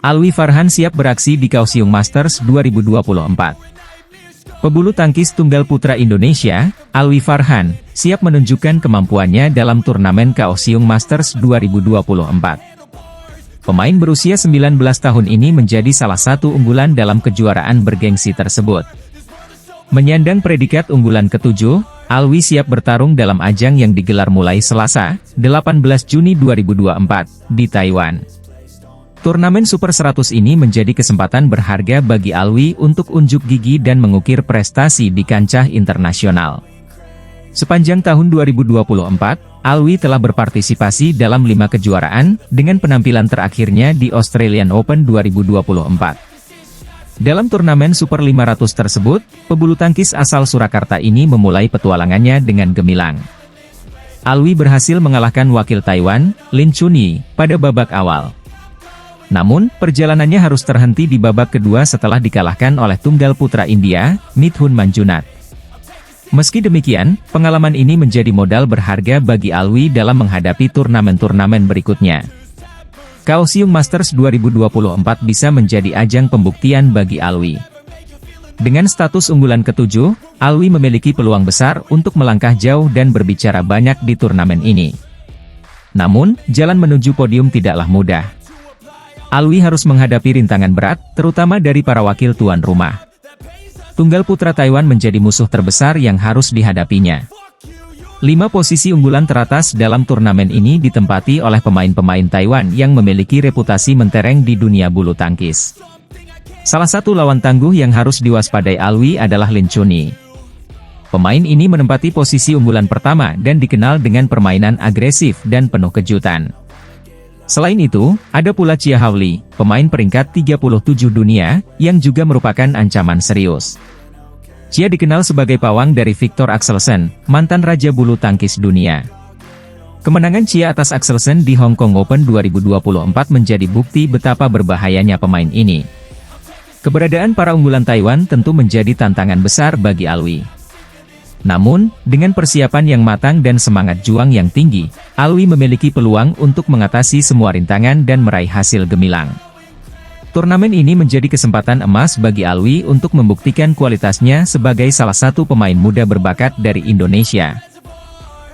Alwi Farhan siap beraksi di Kaohsiung Masters 2024. Pebulu tangkis tunggal putra Indonesia, Alwi Farhan, siap menunjukkan kemampuannya dalam turnamen Kaohsiung Masters 2024. Pemain berusia 19 tahun ini menjadi salah satu unggulan dalam kejuaraan bergengsi tersebut. Menyandang predikat unggulan ke-7, Alwi siap bertarung dalam ajang yang digelar mulai Selasa, 18 Juni 2024, di Taiwan. Turnamen Super 100 ini menjadi kesempatan berharga bagi Alwi untuk unjuk gigi dan mengukir prestasi di kancah internasional. Sepanjang tahun 2024, Alwi telah berpartisipasi dalam 5 kejuaraan, dengan penampilan terakhirnya di Australian Open 2024. Dalam turnamen Super 500 tersebut, pebulu tangkis asal Surakarta ini memulai petualangannya dengan gemilang. Alwi berhasil mengalahkan wakil Taiwan, Lin Chunyi, pada babak awal. Namun, perjalanannya harus terhenti di babak kedua setelah dikalahkan oleh tunggal putra India, Mithun Manjunath. Meski demikian, pengalaman ini menjadi modal berharga bagi Alwi dalam menghadapi turnamen-turnamen berikutnya. Kaohsiung Masters 2024 bisa menjadi ajang pembuktian bagi Alwi. Dengan status unggulan ke-7, Alwi memiliki peluang besar untuk melangkah jauh dan berbicara banyak di turnamen ini. Namun, jalan menuju podium tidaklah mudah. Alwi harus menghadapi rintangan berat, terutama dari para wakil tuan rumah. Tunggal putra Taiwan menjadi musuh terbesar yang harus dihadapinya. 5 posisi unggulan teratas dalam turnamen ini ditempati oleh pemain-pemain Taiwan yang memiliki reputasi mentereng di dunia bulu tangkis. Salah satu lawan tangguh yang harus diwaspadai Alwi adalah Lin Chunyi. Pemain ini menempati posisi unggulan pertama dan dikenal dengan permainan agresif dan penuh kejutan. Selain itu, ada pula Chia Hao-li, pemain peringkat 37 dunia, yang juga merupakan ancaman serius. Chia dikenal sebagai pawang dari Viktor Axelsen, mantan raja bulu tangkis dunia. Kemenangan Chia atas Axelsen di Hong Kong Open 2024 menjadi bukti betapa berbahayanya pemain ini. Keberadaan para unggulan Taiwan tentu menjadi tantangan besar bagi Alwi. Namun, dengan persiapan yang matang dan semangat juang yang tinggi, Alwi memiliki peluang untuk mengatasi semua rintangan dan meraih hasil gemilang. Turnamen ini menjadi kesempatan emas bagi Alwi untuk membuktikan kualitasnya sebagai salah satu pemain muda berbakat dari Indonesia.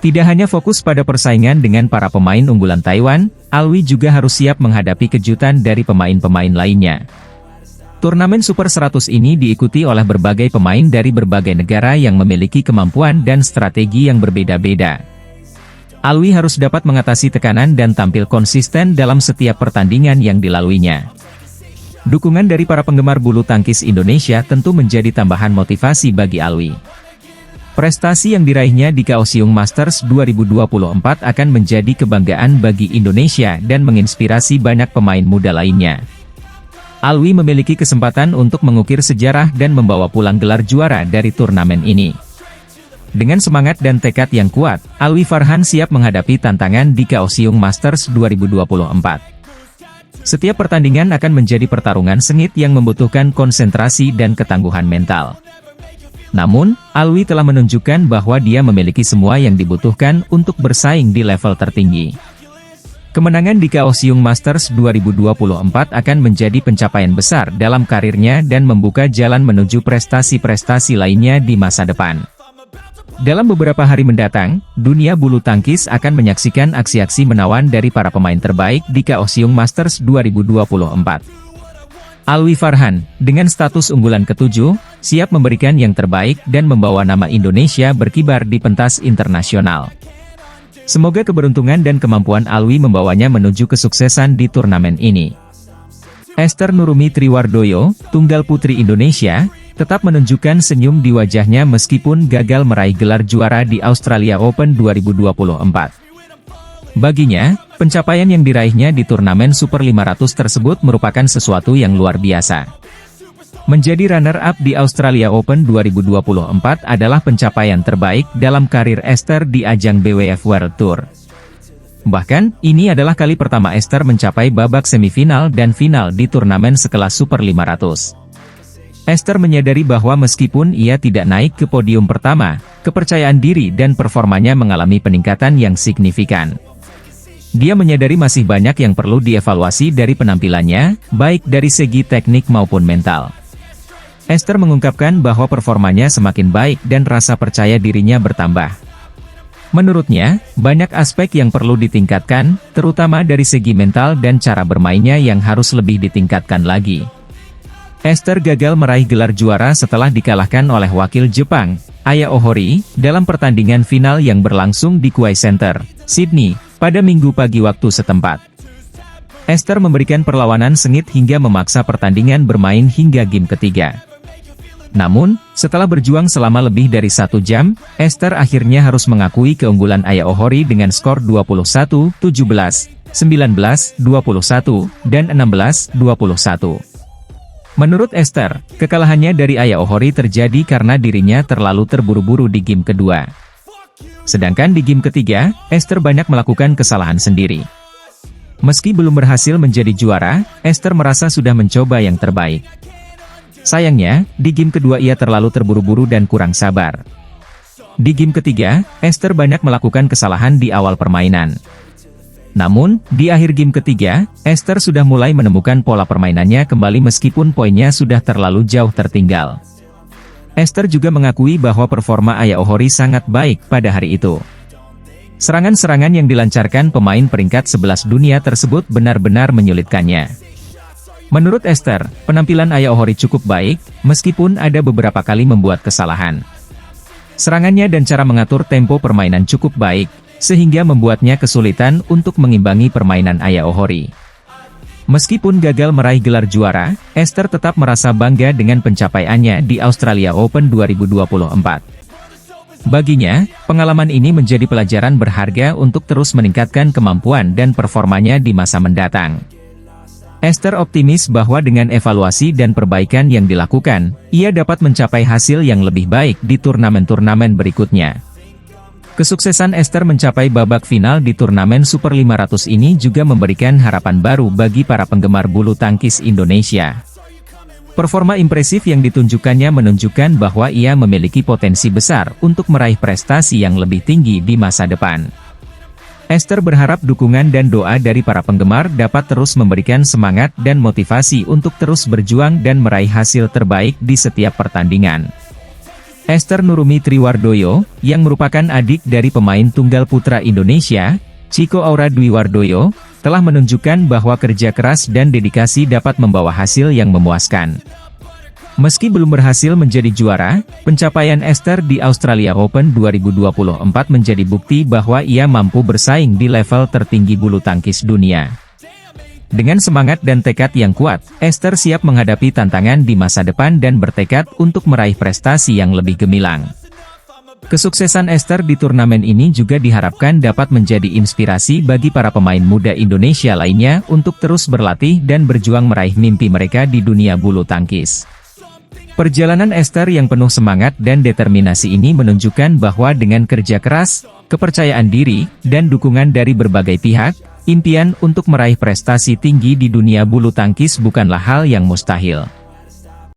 Tidak hanya fokus pada persaingan dengan para pemain unggulan Taiwan, Alwi juga harus siap menghadapi kejutan dari pemain-pemain lainnya. Turnamen Super 100 ini diikuti oleh berbagai pemain dari berbagai negara yang memiliki kemampuan dan strategi yang berbeda-beda. Alwi harus dapat mengatasi tekanan dan tampil konsisten dalam setiap pertandingan yang dilaluinya. Dukungan dari para penggemar bulu tangkis Indonesia tentu menjadi tambahan motivasi bagi Alwi. Prestasi yang diraihnya di Kaohsiung Masters 2024 akan menjadi kebanggaan bagi Indonesia dan menginspirasi banyak pemain muda lainnya. Alwi memiliki kesempatan untuk mengukir sejarah dan membawa pulang gelar juara dari turnamen ini. Dengan semangat dan tekad yang kuat, Alwi Farhan siap menghadapi tantangan di Kaohsiung Masters 2024. Setiap pertandingan akan menjadi pertarungan sengit yang membutuhkan konsentrasi dan ketangguhan mental. Namun, Alwi telah menunjukkan bahwa dia memiliki semua yang dibutuhkan untuk bersaing di level tertinggi. Kemenangan di Kaohsiung Masters 2024 akan menjadi pencapaian besar dalam karirnya dan membuka jalan menuju prestasi-prestasi lainnya di masa depan. Dalam beberapa hari mendatang, dunia bulu tangkis akan menyaksikan aksi-aksi menawan dari para pemain terbaik di Kaohsiung Masters 2024. Alwi Farhan, dengan status unggulan ke-7, siap memberikan yang terbaik dan membawa nama Indonesia berkibar di pentas internasional. Semoga keberuntungan dan kemampuan Alwi membawanya menuju kesuksesan di turnamen ini. Ester Nurumi Triwardoyo, tunggal putri Indonesia, tetap menunjukkan senyum di wajahnya meskipun gagal meraih gelar juara di Australia Open 2024. Baginya, pencapaian yang diraihnya di turnamen Super 500 tersebut merupakan sesuatu yang luar biasa. Menjadi runner-up di Australia Open 2024 adalah pencapaian terbaik dalam karir Ester di ajang BWF World Tour. Bahkan, ini adalah kali pertama Ester mencapai babak semifinal dan final di turnamen sekelas Super 500. Ester menyadari bahwa meskipun ia tidak naik ke podium pertama, kepercayaan diri dan performanya mengalami peningkatan yang signifikan. Dia menyadari masih banyak yang perlu dievaluasi dari penampilannya, baik dari segi teknik maupun mental. Esther mengungkapkan bahwa performanya semakin baik dan rasa percaya dirinya bertambah. Menurutnya, banyak aspek yang perlu ditingkatkan, terutama dari segi mental dan cara bermainnya yang harus lebih ditingkatkan lagi. Esther gagal meraih gelar juara setelah dikalahkan oleh wakil Jepang, Aya Ohori, dalam pertandingan final yang berlangsung di Kuai Center, Sydney, pada Minggu pagi waktu setempat. Esther memberikan perlawanan sengit hingga memaksa pertandingan bermain hingga game ketiga. Namun, setelah berjuang selama lebih dari 1 jam, Esther akhirnya harus mengakui keunggulan Aya Ohori dengan skor 21-17, 19-21, dan 16-21. Menurut Esther, kekalahannya dari Aya Ohori terjadi karena dirinya terlalu terburu-buru di game kedua. Sedangkan di game ketiga, Esther banyak melakukan kesalahan sendiri. Meski belum berhasil menjadi juara, Esther merasa sudah mencoba yang terbaik. Sayangnya, di game kedua ia terlalu terburu-buru dan kurang sabar. Di game ketiga, Esther banyak melakukan kesalahan di awal permainan. Namun, di akhir game ketiga, Esther sudah mulai menemukan pola permainannya kembali meskipun poinnya sudah terlalu jauh tertinggal. Esther juga mengakui bahwa performa Aya Ohori sangat baik pada hari itu. Serangan-serangan yang dilancarkan pemain peringkat 11 dunia tersebut benar-benar menyulitkannya. Menurut Esther, penampilan Aya Ohori cukup baik, meskipun ada beberapa kali membuat kesalahan. Serangannya dan cara mengatur tempo permainan cukup baik, sehingga membuatnya kesulitan untuk mengimbangi permainan Aya Ohori. Meskipun gagal meraih gelar juara, Esther tetap merasa bangga dengan pencapaiannya di Australia Open 2024. Baginya, pengalaman ini menjadi pelajaran berharga untuk terus meningkatkan kemampuan dan performanya di masa mendatang. Esther optimis bahwa dengan evaluasi dan perbaikan yang dilakukan, ia dapat mencapai hasil yang lebih baik di turnamen-turnamen berikutnya. Kesuksesan Esther mencapai babak final di turnamen Super 500 ini juga memberikan harapan baru bagi para penggemar bulu tangkis Indonesia. Performa impresif yang ditunjukkannya menunjukkan bahwa ia memiliki potensi besar untuk meraih prestasi yang lebih tinggi di masa depan. Esther berharap dukungan dan doa dari para penggemar dapat terus memberikan semangat dan motivasi untuk terus berjuang dan meraih hasil terbaik di setiap pertandingan. Esther Nurumi Triwardoyo, yang merupakan adik dari pemain tunggal putra Indonesia, Chico Aura Dwi Wardoyo, telah menunjukkan bahwa kerja keras dan dedikasi dapat membawa hasil yang memuaskan. Meski belum berhasil menjadi juara, pencapaian Esther di Australia Open 2024 menjadi bukti bahwa ia mampu bersaing di level tertinggi bulu tangkis dunia. Dengan semangat dan tekad yang kuat, Esther siap menghadapi tantangan di masa depan dan bertekad untuk meraih prestasi yang lebih gemilang. Kesuksesan Esther di turnamen ini juga diharapkan dapat menjadi inspirasi bagi para pemain muda Indonesia lainnya untuk terus berlatih dan berjuang meraih mimpi mereka di dunia bulu tangkis. Perjalanan Esther yang penuh semangat dan determinasi ini menunjukkan bahwa dengan kerja keras, kepercayaan diri, dan dukungan dari berbagai pihak, impian untuk meraih prestasi tinggi di dunia bulu tangkis bukanlah hal yang mustahil.